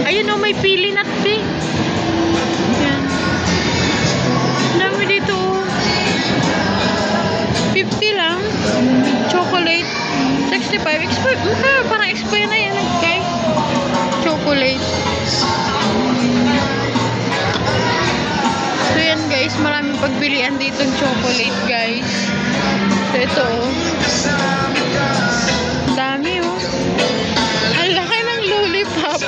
Ayun o, may pili nut eh. Yan. Ang dami dito oh. 50 lang. Chocolate. 65. Expire. Parang expire na yan guys. Chocolate. So yan guys, maraming pagbilian dito ng chocolate guys. So ito oh. Dami oh. Ang laki ng lollipop.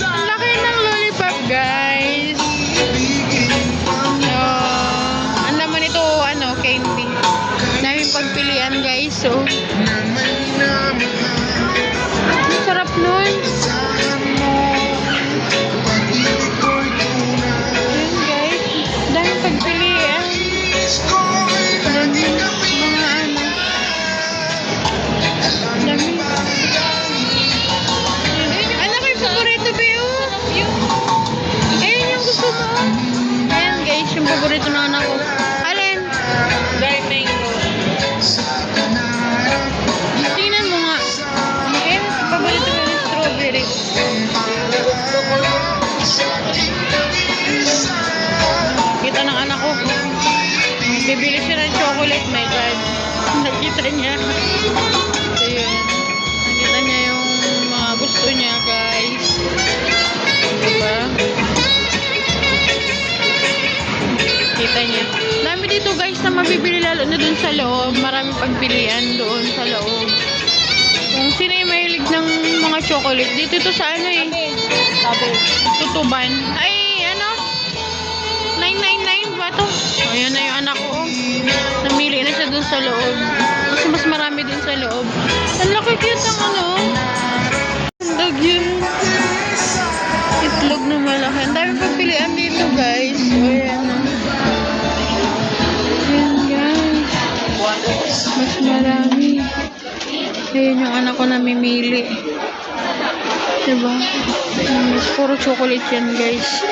Ang laki ng lollipop guys. Ang laman nito ano, candy. Daming pagpilian guys. So ang sarap nun. Yung paborito na anak ko. Alin? Dry mango. Tingnan mo nga. Okay, paborito ko yung strawberry. Kita ng anak ko. Bibili siya ng chocolate. My God. Nakita niya. So yun. Nakita niya yung mga gusto niya guys. Diba? Kita niya. Dami dito guys na mabibili lalo na dun sa loob. Maraming pagpilian doon sa loob. Kung sino yung mahilig ng mga chocolate. Dito ito sa ano eh. Tutuban. Ay ano? 999 ba to? Ayan na yung anak ko. Namili na siya dun sa loob. Kasi mas marami dun sa loob. Ang laki cute ang ano. Ang yun. Itlog na malaki. Ang dami pagpilian dito guys. O yan. Mas marami. Ayun yung anak ko namimili. Diba? Puro chocolate yan guys.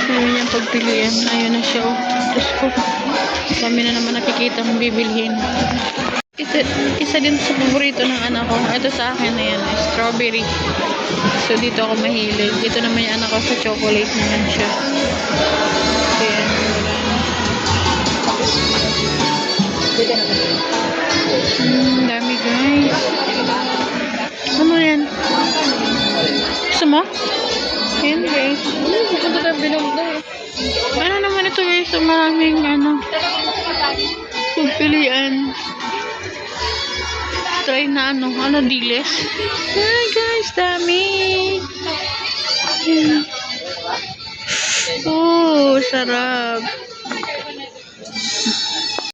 Ayun yung pagpilian. Ayun na siya oh. Diyos ko. Dami na naman nakikita kung bibilhin. Isa din sa paborito ng anak ko. Ito sa akin na yan. Strawberry. So dito ako mahilig. Dito naman yung anak ko sa chocolate naman siya. Ayan. Dami guys. Ano yan? Gusto mo? Ayan guys. Ano naman ito guys? So, maraming ano pagpilian. Try na ano diles. Ay guys, dami. Oh, sarap.